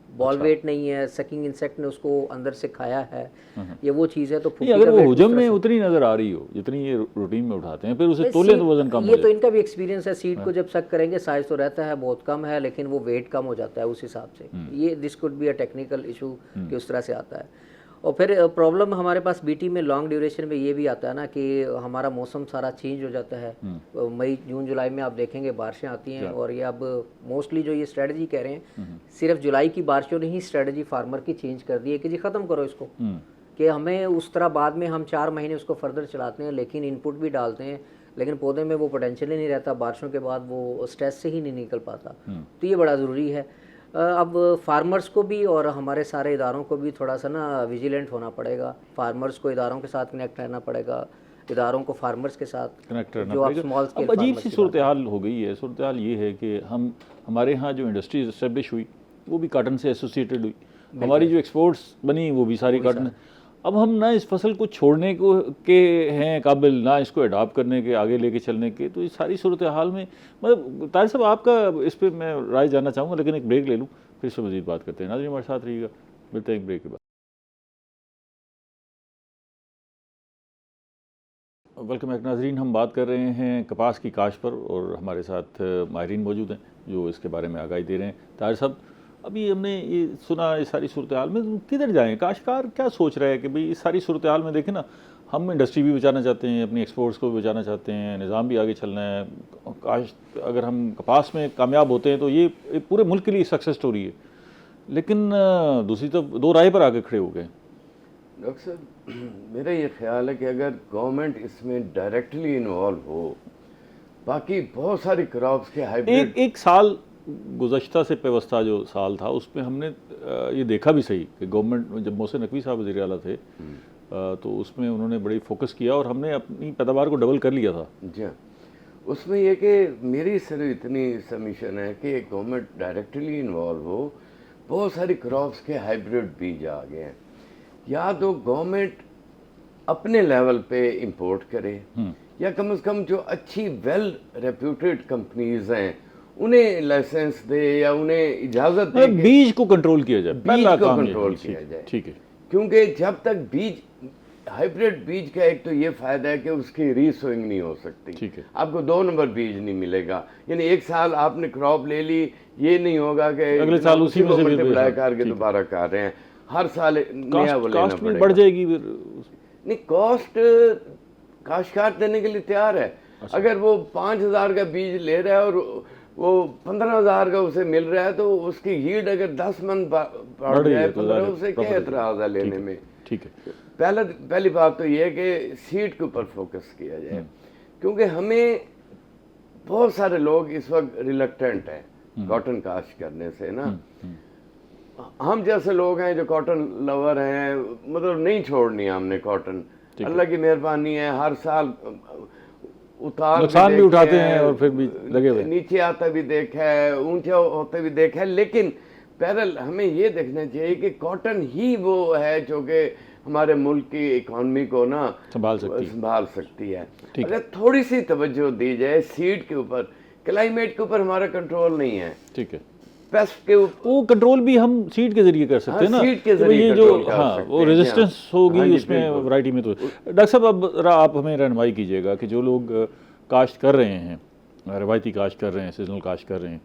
बॉल वेट नहीं है, सकिंग इंसेक्ट ने उसको अंदर से खाया है, ये वो चीज़ है। तो अगर वो हुजम में उतनी नजर आ रही हो जितनी ये रूटीन में उठाते हैं, फिर उसे तोले तो वजन कम हो ये तो इनका भी एक्सपीरियंस है, सीड को जब सक करेंगे साइज तो रहता है बहुत कम है, लेकिन वो वेट कम हो जाता है उस हिसाब से। ये this could be a technical issue कि उस तरह से आता है। और फिर प्रॉब्लम हमारे पास बीटी में लॉन्ग ड्यूरेशन में ये भी आता है ना कि हमारा मौसम सारा चेंज हो जाता है। मई जून जुलाई में आप देखेंगे बारिशें आती हैं, और ये अब मोस्टली जो ये स्ट्रेटजी कह रहे हैं, सिर्फ जुलाई की बारिशों ने ही स्ट्रेटजी फार्मर की चेंज कर दी है कि जी ख़त्म करो इसको, कि हमें उस तरह बाद में हम 4 महीने उसको फर्दर चलाते हैं, लेकिन इनपुट भी डालते हैं, लेकिन पौधे में वो पोटेंशियल ही नहीं रहता, बारिशों के बाद वो स्ट्रेस से ही नहीं निकल पाता। तो ये बड़ा ज़रूरी है। अब फार्मर्स को भी और हमारे सारे इदारों को भी थोड़ा सा ना विजिलेंट होना पड़ेगा। फार्मर्स को इदारों के साथ कनेक्ट रहना पड़ेगा, इदारों को फार्मर्स के साथ कनेक्ट रहना जो आप पड़ेगा। स्मॉल स्केल अब अजीब सी सूरत हाल हो गई है। सूरत हाल ये है कि हमारे यहाँ जो इंडस्ट्रीज इस्टेब्लिश हुई वो भी कॉटन से एसोसिएटेड हुई, हमारी जो एक्सपोर्ट्स बनी वो भी सारी कॉटन। अब हम ना इस फसल को छोड़ने को के हैं काबिल, ना इसको अडॉप्ट करने के, आगे लेके चलने के। तो इस सारी सूरत हाल में मतलब तारिक साहब आपका इस पर मैं राय जानना चाहूँगा, लेकिन एक ब्रेक ले लूँ फिर से मज़ीद बात करते हैं। नाज़रीन हमारे साथ रहिएगा, मिलते हैं एक ब्रेक के बाद। वेलकम बैक नाज़रीन, हम बात कर रहे हैं कपास की काश्त पर और हमारे साथ माहिरीन मौजूद हैं जो इसके बारे में आगाही दे रहे हैं। तारिक साहब, अभी हमने ये सुना इस सारी सूरत हाल में किधर जाएँ, काश्तकार क्या सोच रहा है कि भाई इस सारी सूरत हाल में देखें ना, हम इंडस्ट्री भी बचाना चाहते हैं, अपनी एक्सपोर्ट्स को भी बचाना चाहते हैं, निज़ाम भी आगे चलना है। काश्त अगर हम कपास में कामयाब होते हैं तो ये पूरे मुल्क के लिए सक्सेस स्टोरी है, लेकिन दूसरी तरफ दो राय पर आके खड़े हो गए। डॉक्टर साहब, मेरा ये ख्याल है कि अगर गवर्नमेंट इसमें डायरेक्टली इन्वॉल्व हो, बाकी बहुत सारी क्रॉप्स के हाइब्रिड एक साल गुज़श्ता से व्यवस्था जो साल था उसमें हमने ये देखा भी सही कि गवर्नमेंट जब मोहसिन नकवी साहब वज़ीर आला थे तो उसमें उन्होंने बड़ी फोकस किया और हमने अपनी पैदावार को डबल कर लिया था। जी, उसमें यह कि मेरी सिर्फ इतनी सबमिशन है कि गवर्नमेंट डायरेक्टली इन्वॉल्व हो, बहुत सारी क्रॉप्स के हाइब्रिड बीज आ गए हैं, या तो गवर्नमेंट अपने लेवल पे इंपोर्ट करे या कम से कम जो अच्छी वेल रेप्यूटेड कंपनीज हैं उन्हें लाइसेंस दे या उन्हें इजाज़त दे, बीज को कंट्रोल किया जाए, बीज को कंट्रोल किया जाए। ठीक है, क्योंकि जब तक बीज हाइब्रिड बीज का एक तो ये फायदा है कि उसकी रीसोइंग नहीं हो सकती। ठीक है, आपको 2 नंबर बीज नहीं मिलेगा, यानी एक साल आपने क्रॉप ले ली, ये नहीं होगा कि अगले साल उसी को मल्टीप्लाई करके दोबारा कर रहे हैं, हर साल नया वो लेना पड़ेगा। बढ़ जाएगी नहीं, कॉस्ट काश्तकार देने के लिए तैयार है। अगर वो 5,000 का बीज ले रहा है और वो 15,000 का उसे मिल रहा है तो उसकी यील्ड अगर 10 मन बढ़ जाए 15, उसे क्या एतराज़ है लेने में। ठीक है, पहली बात तो ये है कि सीड के ऊपर फोकस किया जाए, क्योंकि हमें बहुत सारे लोग इस वक्त रिलक्टेंट हैं कॉटन काश्त करने से ना। हम जैसे लोग हैं जो कॉटन लवर हैं, मतलब नहीं छोड़नी हमने कॉटन, अल्लाह की मेहरबानी है, हर साल उतार नुकसान भी उठाते हैं और फिर भी लगे हुए, नीचे आता भी देखा है, ऊंचे होते भी देखा है, लेकिन पैरल हमें ये देखना चाहिए कि कॉटन ही वो है जो कि हमारे मुल्क की इकॉनमी को ना संभाल सकती है। अगर थोड़ी सी तवज्जो दी जाए सीड के ऊपर क्लाइमेट के ऊपर हमारा कंट्रोल नहीं है, ठीक है, पेस्ट के ऊपर वो कंट्रोल भी हम सीड के जरिए कर सकते हैं ना, सीड के तो जरिए ये जो control कर हाँ सकते वो हैं। रेजिस्टेंस होगी हाँ जी, उसमें बिल्कुल। वैरायटी में। तो डॉक्टर साहब अब आप हमें रहनुमाई कीजिएगा कि जो लोग काश्त कर रहे हैं, रवायती काश्त कर रहे हैं, सीजनल काश्त कर रहे हैं,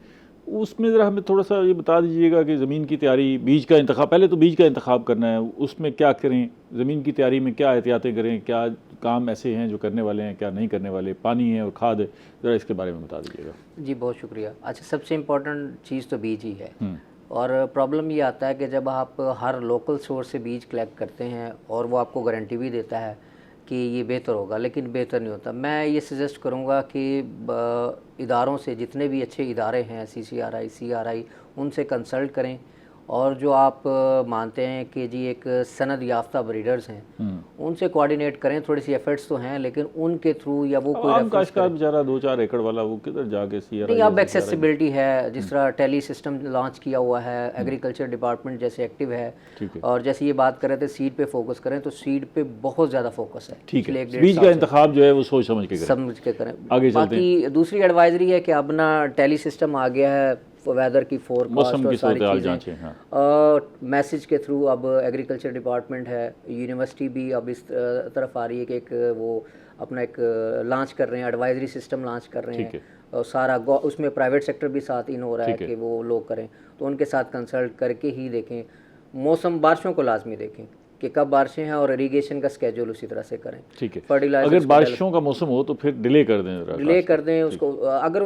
उसमें ज़रा हमें थोड़ा सा ये बता दीजिएगा कि ज़मीन की तैयारी, बीज का इंतखाब, पहले तो बीज का इंतखाब करना है, उसमें क्या करें, ज़मीन की तैयारी में क्या एहतियातें करें, क्या काम ऐसे हैं जो करने वाले हैं, क्या नहीं करने वाले, पानी है और खाद है, ज़रा इसके बारे में बता दीजिएगा। जी बहुत शुक्रिया। अच्छा, सबसे इम्पोर्टेंट चीज़ तो बीज ही है। और प्रॉब्लम ये आता है कि जब आप हर लोकल सोर्स से बीज कलेक्ट करते हैं और वो आपको गारंटी भी देता है कि ये बेहतर होगा, लेकिन बेहतर नहीं होता। मैं ये सजेस्ट करूँगा कि इदारों से, जितने भी अच्छे इदारे हैं, CCRI, CRI, उनसे कंसल्ट करें, और जो आप मानते हैं कि जी एक सनद याफ्ता ब्रीडर्स हैं, उनसे कोऑर्डिनेट करें। थोड़ी सी एफर्ट्स तो हैं, लेकिन उनके थ्रू या वो कोई आम काश्तकार बेचारा 2-4 एकड़ वाला वो किधर जाके CRI नहीं, अब एक्सेसिबिलिटी है, जिस तरह टेली सिस्टम लॉन्च किया हुआ है, एग्रीकल्चर डिपार्टमेंट जैसे एक्टिव है, और जैसे ये बात कर रहे थे सीड पे फोकस करें, तो सीड पे बहुत ज़्यादा फोकस है। ठीक है, बीज का इंतखाब जो है वो सोच समझ के करें। आगे चलते हैं। बाकी दूसरी एडवाइजरी है कि अब ना टेली सिस्टम आ गया है, वेदर की फोरकास्ट और सारी चीज़ें मैसेज के थ्रू। अब एग्रीकल्चर डिपार्टमेंट है, यूनिवर्सिटी भी अब इस तरफ आ रही है कि एक वो अपना एक लॉन्च कर रहे हैं, एडवाइजरी सिस्टम लॉन्च कर रहे हैं, और सारा उसमें प्राइवेट सेक्टर भी साथ इन हो रहा है कि वो लोग करें, तो उनके साथ कंसल्ट करके ही देखें। मौसम, बारिशों को लाजमी देखें कि कब बारिशें हैं, और इरीगेशन का स्केड्यूल उसी तरह से करें। ठीक है, फर्टिलाइजर अगर बारिशों का मौसम हो तो फिर डिले कर दें उसको। अगर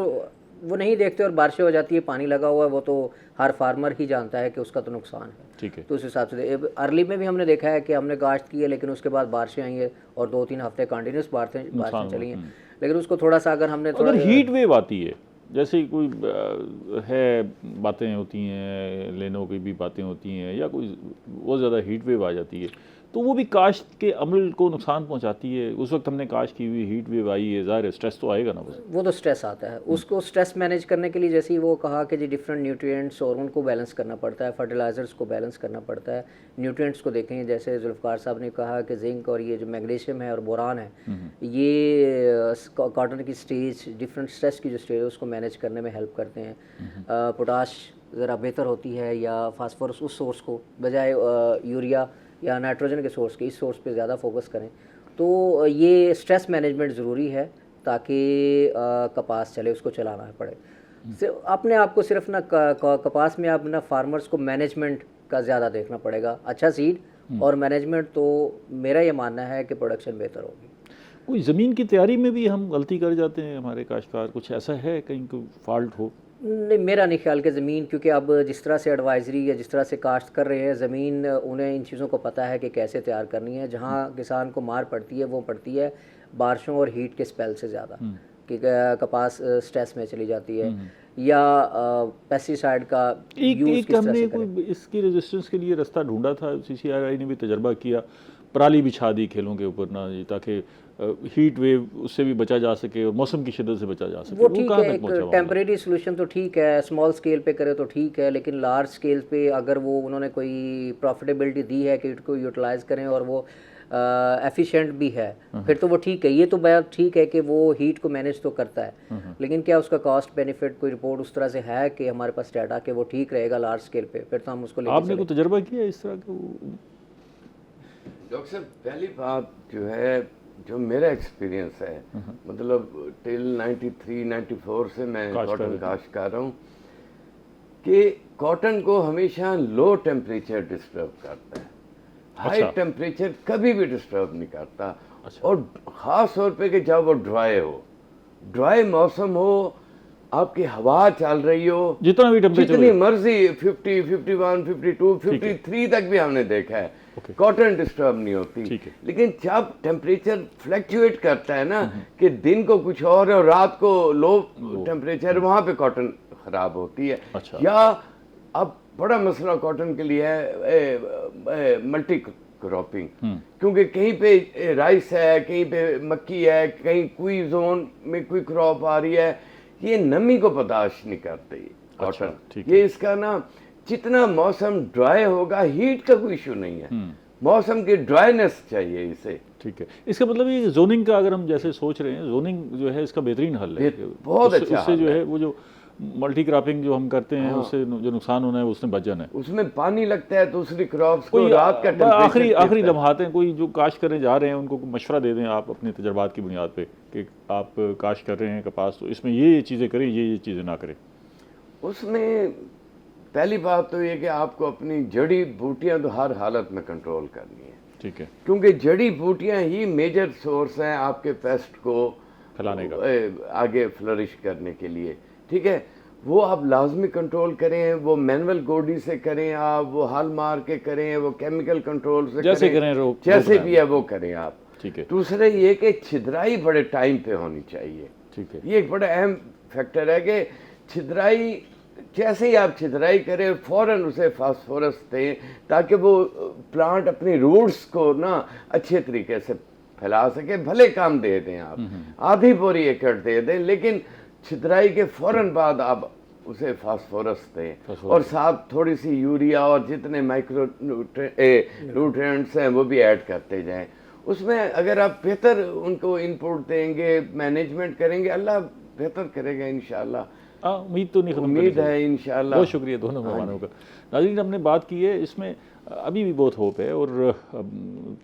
वो नहीं देखते और बारिशें हो जाती है, पानी लगा हुआ है, वो तो हर फार्मर ही जानता है कि उसका तो नुकसान है। ठीक है, तो उस हिसाब से अर्ली में भी हमने देखा है कि हमने काश्त की है, लेकिन उसके बाद बारिशें आई है और 2-3 हफ्ते कंटिन्यूस बारिशें चली हैं, लेकिन उसको थोड़ा सा अगर हमने अगर हीट वेव आती है, जैसे कोई है बातें होती हैं, लेनों की भी बातें होती हैं, या कोई बहुत ज़्यादा हीट वेव आ जाती है, तो वो भी काश्त के अमल को नुकसान पहुंचाती है। उस वक्त हमने काश्त की हुई, हीट वेव आई है, ज़ाहिर है स्ट्रेस तो आएगा ना, वो तो स्ट्रेस आता है। उसको स्ट्रेस मैनेज करने के लिए, जैसे ही वो कहा कि जी डिफरेंट न्यूट्रिएंट्स और उनको बैलेंस करना पड़ता है, फर्टिलाइजर्स को बैलेंस करना पड़ता है। न्यूट्रिएंट्स को देखें, जैसे जुल्फ़कार साहब ने कहा कि जिंक और ये जो मैग्नीशियम है और बोरान है, ये कॉटन की स्टेज, डिफरेंट स्ट्रेस की जो स्टेज है, उसको मैनेज करने में हेल्प करते हैं। पोटाश ज़रा बेहतर होती है, या फास्फोरस उस सोर्स को बजाय यूरिया या नाइट्रोजन के सोर्स के, इस सोर्स पे ज़्यादा फोकस करें। तो ये स्ट्रेस मैनेजमेंट ज़रूरी है ताकि कपास चले, उसको चलाना पड़े। अपने आप को सिर्फ ना कपास में आप ना फार्मर्स को मैनेजमेंट का ज़्यादा देखना पड़ेगा, अच्छा सीड और मैनेजमेंट, तो मेरा ये मानना है कि प्रोडक्शन बेहतर होगी। कोई ज़मीन की तैयारी में भी हम गलती कर जाते हैं हमारे काश्तकार, कुछ ऐसा है कहीं कोई फॉल्ट हो? नहीं, मेरा नहीं ख्याल कि ज़मीन, क्योंकि अब जिस तरह से एडवाइजरी या जिस तरह से काश्त कर रहे हैं, ज़मीन उन्हें इन चीज़ों को पता है कि कैसे तैयार करनी है। जहाँ किसान को मार पड़ती है वो पड़ती है बारिशों और हीट के स्पेल से ज़्यादा, कि कपास स्ट्रेस में चली जाती है, या पेस्टिसाइड का यूज़ किस तरह से करें। इसकी रेजिस्टेंस के लिए रास्ता ढूंढा था, CCRI ने भी तजर्बा किया, पराली बिछा दी खेलों के ऊपर ना, ताकि हीट वेव उससे भी बचा जा सके और मौसम की शिद्दत से बचा जा सके। वो ठीक है, एक टेम्परेरी सोल्यूशन तो ठीक है, स्मॉल स्केल पे करे तो ठीक है, लेकिन लार्ज स्केल पे अगर वो उन्होंने कोई प्रॉफिटेबिलिटी दी है कि इसको यूटिलाइज करें और वो एफिशिएंट भी है, फिर तो वो ठीक है। ये तो बात ठीक है कि वो हीट को मैनेज तो करता है, लेकिन क्या उसका कॉस्ट बेनिफिट कोई रिपोर्ट उस तरह से है कि हमारे पास डाटा कि वो ठीक रहेगा लार्ज स्केल पे, फिर तो हम उसको लेके आपने कोई तजर्बा किया इस तरह का? डॉक्टर साहब, पहली बात जो है, जो मेरा एक्सपीरियंस है, मतलब टिल 93-94 से मैं कॉटन काश्त कर रहा हूँ, कि कॉटन को हमेशा लो टेम्परेचर डिस्टर्ब करता है, हाई टेम्परेचर कभी भी डिस्टर्ब नहीं करता। और ख़ास तौर पे कि जब वो ड्राई मौसम हो, आपकी हवा चल रही हो, जितना भी टेम्परेचर, जितनी मर्जी 50, 51, 52, 53 तक भी हमने देखा है, कॉटन डिस्टर्ब नहीं होती। लेकिन जब टेम्परेचर फ्लक्चुएट करता है ना, कि दिन को कुछ और है और रात को लो टेम्परेचर, वहाँ पे कॉटन खराब होती है। या अब बड़ा मसला कॉटन के लिए है मल्टी क्रॉपिंग, क्योंकि कहीं पे राइस है, कहीं पे मक्की है, कहीं कोई जोन में कोई क्रॉप आ रही है, ये नमी को बर्दाश्त नहीं करते कॉटन। ये इसका ना, जितना मौसम ड्राई होगा, हीट का कोई इशू नहीं है, मौसम की ड्राइनेस चाहिए इसे। ठीक है, इसका मतलब ये जोनिंग का अगर हम जैसे सोच रहे हैं, जोनिंग जो है इसका बेहतरीन हल है, बहुत अच्छा उससे जो है वो जो मल्टी क्रॉपिंग जो हम करते हैं उससे जो नुकसान होना है उसने बच जाना है। उसमें पानी लगता है दूसरी क्रॉप्स को, रात का आखिरी लम्हात हैं, कोई जो काश्त करने जा रहे हैं उनको मशवरा दे दें आप अपने तजर्बात की बुनियाद पे कि आप काश्त कर रहे हैं कपास, तो इसमें ये चीज़ें करें, ये चीज़ें ना करें। उसमें पहली बात तो ये कि आपको अपनी जड़ी बूटियां तो हर हालत में कंट्रोल करनी है। ठीक है, क्योंकि जड़ी बूटियां ही मेजर सोर्स हैं आपके पेस्ट को फैलाने का, आगे फ्लरिश करने के लिए। ठीक है, वो आप लाजमी कंट्रोल करें, वो मैनुअल गोडी से करें, आप वो हल मार के करें, वो केमिकल कंट्रोल से जैसे करें, जैसे भी है वो करें आप। ठीक है, दूसरे ये कि छिद्राई बड़े टाइम पे होनी चाहिए। ठीक है, ये एक बड़ा अहम फैक्टर है कि छिद्राई, जैसे ही आप छिद्राई करें फौरन उसे फास्फोरस दें ताकि वो प्लांट अपनी रूट्स को ना अच्छे तरीके से फैला सके। भले काम दे दें आप, आधी बोरी एकड़ दे दें, लेकिन छिद्राई के फौरन बाद आप उसे फास्फोरस दें और साथ थोड़ी सी यूरिया और जितने माइक्रो न्यूट्रिएंट्स हैं वो भी ऐड करते जाएं। उसमें अगर आप बेहतर उनको इनपुट देंगे, मैनेजमेंट करेंगे, अल्लाह बेहतर करेगा इंशाल्लाह। उम्मीद तो नहीं, उम्मीद है इंशाल्लाह। बहुत शुक्रिया दोनों मेहमानों का। नाज़रीन, हमने बात की है, इसमें अभी भी बहुत होप है, और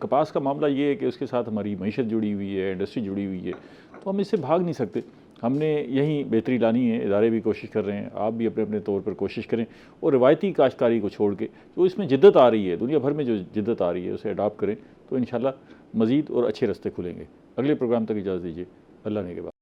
कपास का मामला ये है कि उसके साथ हमारी मईशत जुड़ी हुई है, इंडस्ट्री जुड़ी हुई है, तो हम इससे भाग नहीं सकते। हमने यहीं बेहतरी लानी है, इदारे भी कोशिश कर रहे हैं, आप भी अपने अपने तौर पर कोशिश करें, और रिवायती काश्तकारी को छोड़ के जो इसमें जिद्दत आ रही है, दुनिया भर में जो जिद्दत आ रही है, उसे अडॉप्ट करें, तो इंशाल्लाह मज़ीद और अच्छे रास्ते खुलेंगे। अगले प्रोग्राम तक इजाज़त दीजिए, अल्लाह ने के बाद।